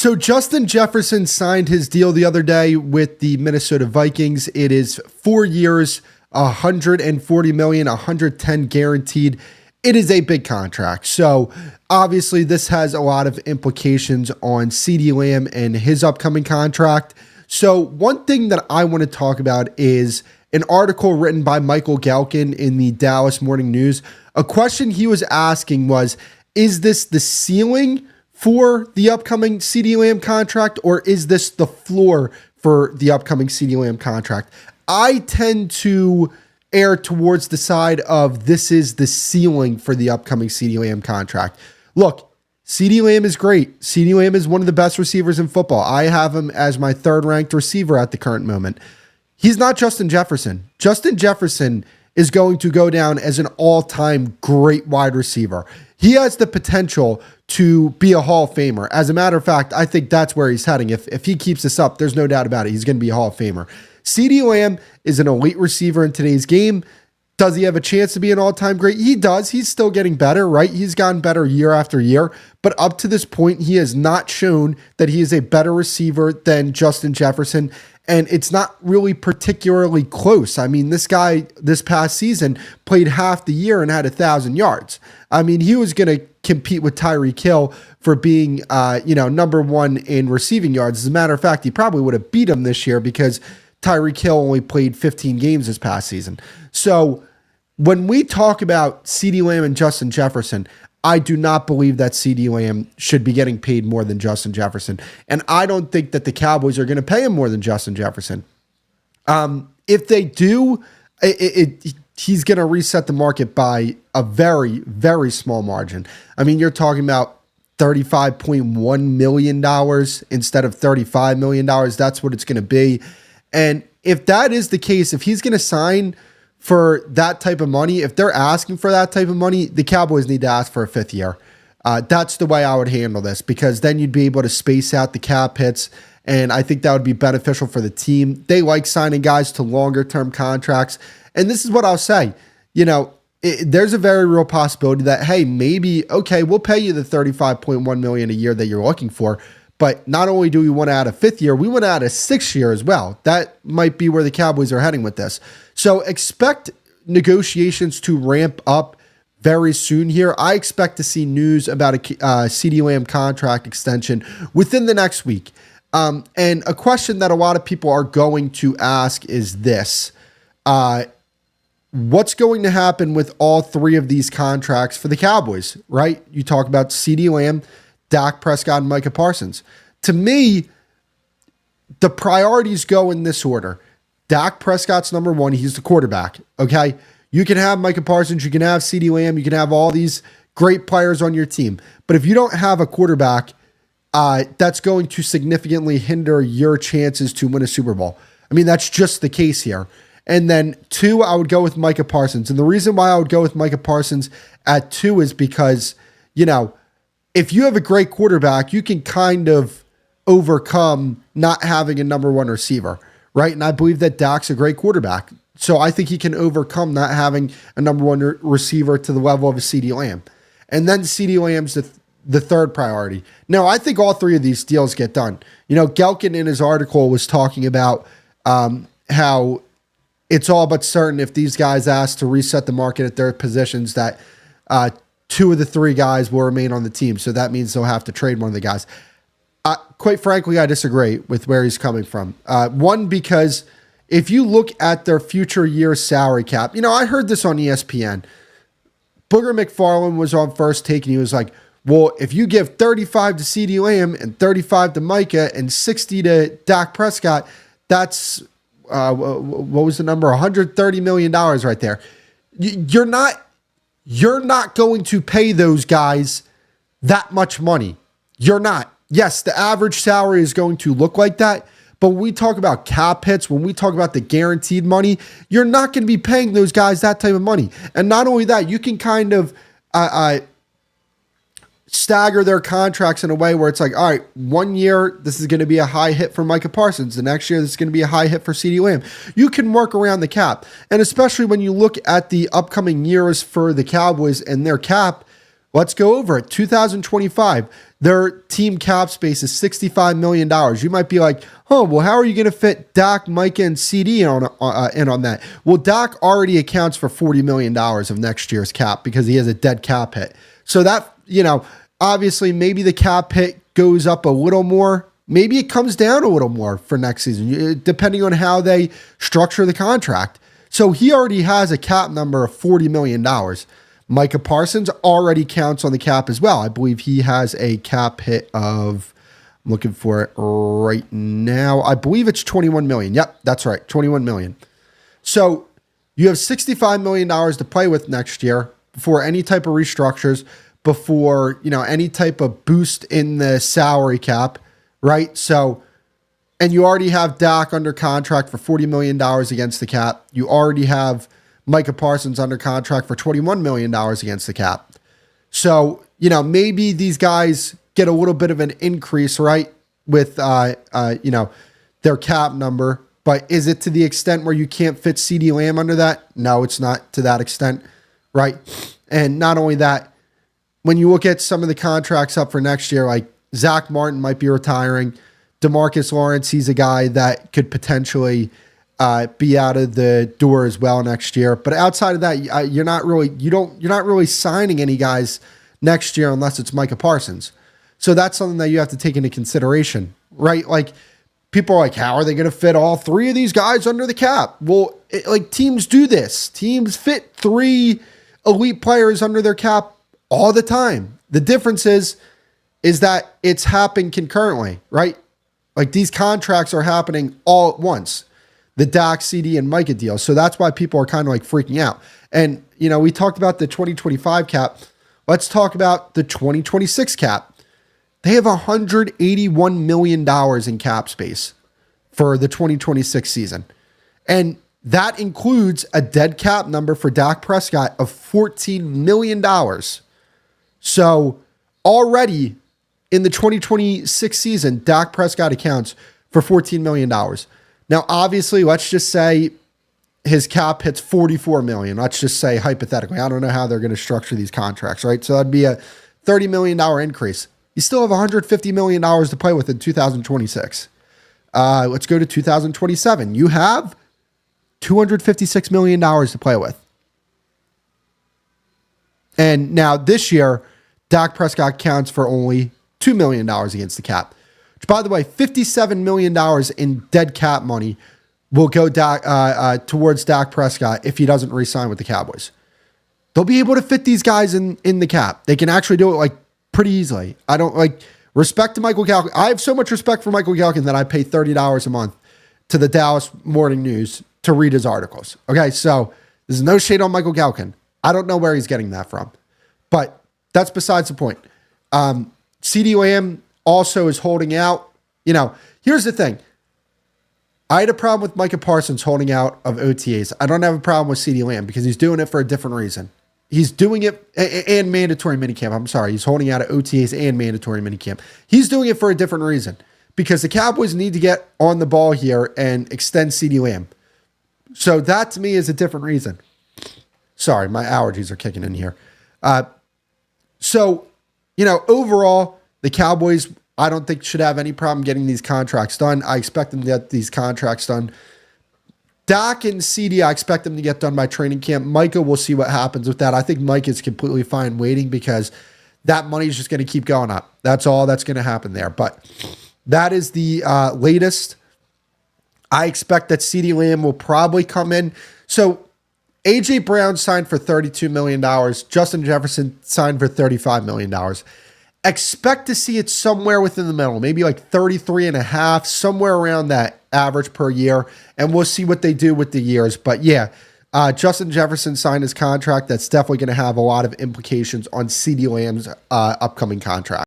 So Justin Jefferson signed his deal the other day with the Minnesota Vikings. It is 4 years, 140 million, 110 guaranteed. It is a big contract. So obviously this has a lot of implications on CeeDee Lamb and his upcoming contract. So one thing that I want to talk about is an article written by Michael Galkin in the Dallas Morning News. A question he was asking was, is this the ceiling for the upcoming CeeDee Lamb contract, or is this the floor for the upcoming CeeDee Lamb contract? I tend to err towards the side of this is the ceiling for the upcoming CeeDee Lamb contract. Look, CeeDee Lamb is great. CeeDee Lamb is one of the best receivers in football. I have him as my third-ranked receiver at the current moment. He's not Justin Jefferson. Justin Jefferson is going to go down as an all-time great wide receiver. He has the potential to be a Hall of Famer. As a matter of fact, I think that's where he's heading. If he keeps this up, there's no doubt about it. He's going to be a Hall of Famer. CeeDee Lamb is an elite receiver in today's game. Does he have a chance to be an all-time great? He does. He's still getting better, right? He's gotten better year after year. But up to this point, he has not shown that he is a better receiver than Justin Jefferson. And it's not really particularly close. I mean, this guy this past season played half the year and had 1,000 yards. I mean, he was going to compete with Tyreek Hill for being, number one in receiving yards. As a matter of fact, he probably would have beat him this year because Tyreek Hill only played 15 games this past season. So when we talk about CeeDee Lamb and Justin Jefferson, I do not believe that CeeDee Lamb should be getting paid more than Justin Jefferson. And I don't think that the Cowboys are going to pay him more than Justin Jefferson. If they do, he's going to reset the market by a very, very small margin. I mean, you're talking about $35.1 million instead of $35 million. That's what it's going to be. And if that is the case, if he's going to sign for that type of money, if they're asking for that type of money, the Cowboys need to ask for a fifth year. That's the way I would handle this, because then you'd be able to space out the cap hits, and I think that would be beneficial for the team. They like signing guys to longer-term contracts, and this is what I'll say. There's a very real possibility that, hey, maybe, okay, we'll pay you the $35.1 million a year that you're looking for, but not only do we want to add a fifth year, we want to add a sixth year as well. That might be where the Cowboys are heading with this. So expect negotiations to ramp up very soon here. I expect to see news about a CeeDee Lamb contract extension within the next week. And a question that a lot of people are going to ask is this. What's going to happen with all three of these contracts for the Cowboys, right? You talk about CeeDee Lamb, Dak Prescott, and Micah Parsons. To me, the priorities go in this order. Dak Prescott's number one. He's the quarterback, okay? You can have Micah Parsons, you can have CeeDee Lamb, you can have all these great players on your team. But if you don't have a quarterback, that's going to significantly hinder your chances to win a Super Bowl. I mean, that's just the case here. And then two, I would go with Micah Parsons. And the reason why I would go with Micah Parsons at two is because, if you have a great quarterback, you can kind of overcome not having a number one receiver, right? And I believe that Dak's a great quarterback. So I think he can overcome not having a number one receiver to the level of a CeeDee Lamb. And then CeeDee Lamb's the third priority. Now, I think all three of these deals get done. Gelkin in his article was talking about how it's all but certain if these guys ask to reset the market at their positions that two of the three guys will remain on the team. So that means they'll have to trade one of the guys. Quite frankly, I disagree with where he's coming from. One, because if you look at their future year salary cap, I heard this on ESPN. Booger McFarland was on First Take, and he was like, well, if you give 35 to CeeDee Lamb and 35 to Micah and 60 to Dak Prescott, that's, what was the number? $130 million right there. You're not going to pay those guys that much money. You're not. Yes, the average salary is going to look like that, but when we talk about cap hits, when we talk about the guaranteed money, you're not going to be paying those guys that type of money. And not only that, you can kind of stagger their contracts in a way where it's like, all right, 1 year, this is going to be a high hit for Micah Parsons. The next year, this is going to be a high hit for CeeDee Lamb. You can work around the cap. And especially when you look at the upcoming years for the Cowboys and their cap, Let's go over it. 2025, their team cap space is $65 million. You might be like, oh, well, how are you going to fit Dak, Micah, and CeeDee in on that? Well, Dak already accounts for $40 million of next year's cap because he has a dead cap hit. So that, obviously maybe the cap hit goes up a little more. Maybe it comes down a little more for next season, depending on how they structure the contract. So he already has a cap number of $40 million. Micah Parsons already counts on the cap as well. I believe he has a cap hit of, I'm looking for it right now. I believe it's $21 million. Yep, that's right, $21 million. So you have $65 million to play with next year before any type of restructures, before, any type of boost in the salary cap, right? So, and you already have Dak under contract for $40 million against the cap. You already have Micah Parsons under contract for $21 million against the cap. So, maybe these guys get a little bit of an increase, right? With, their cap number, but is it to the extent where you can't fit CeeDee Lamb under that? No, it's not to that extent, right? And not only that, when you look at some of the contracts up for next year, like Zach Martin might be retiring. DeMarcus Lawrence, he's a guy that could potentially be out of the door as well next year. But outside of that, you're not really signing any guys next year unless it's Micah Parsons. So that's something that you have to take into consideration, right? Like people are like, how are they going to fit all three of these guys under the cap? Well, teams do this. Teams fit 3 elite players under their cap all the time. The difference is that it's happening concurrently, right? Like these contracts are happening all at once. The Dak, CeeDee, and Micah deal. So that's why people are kind of like freaking out. And, we talked about the 2025 cap. Let's talk about the 2026 cap. They have $181 million in cap space for the 2026 season. And that includes a dead cap number for Dak Prescott of $14 million. So already in the 2026 season, Dak Prescott accounts for $14 million. Now, obviously, let's just say his cap hits $44 million. Let's just say hypothetically. I don't know how they're going to structure these contracts, right? So that'd be a $30 million increase. You still have $150 million to play with in 2026. Let's go to 2027. You have $256 million to play with. And now this year, Dak Prescott counts for only $2 million against the cap. Which, by the way, $57 million in dead cap money will go towards Dak Prescott if he doesn't re-sign with the Cowboys. They'll be able to fit these guys in the cap. They can actually do it pretty easily. I don't respect to Michael Galkin. I have so much respect for Michael Galkin that I pay $30 a month to the Dallas Morning News to read his articles. Okay, so there's no shade on Michael Galkin. I don't know where he's getting that from, but that's besides the point. CeeDee Lamb also is holding out. Here's the thing. I had a problem with Micah Parsons holding out of OTAs. I don't have a problem with CeeDee Lamb because he's doing it for a different reason. He's doing it and mandatory minicamp. I'm sorry. He's holding out of OTAs and mandatory minicamp. He's doing it for a different reason because the Cowboys need to get on the ball here and extend CeeDee Lamb. So that to me is a different reason. Sorry, my allergies are kicking in here. Overall, the Cowboys, I don't think should have any problem getting these contracts done. I expect them to get these contracts done. Dak and CeeDee, I expect them to get done by training camp. Micah, we'll see what happens with that. I think Micah is completely fine waiting because that money is just going to keep going up. That's all that's going to happen there. But that is the latest. I expect that CeeDee Lamb will probably come in. So A.J. Brown signed for $32 million. Justin Jefferson signed for $35 million. Expect to see it somewhere within the middle, maybe 33 and a half, somewhere around that average per year. And we'll see what they do with the years. But yeah, Justin Jefferson signed his contract. That's definitely going to have a lot of implications on CeeDee Lamb's upcoming contract.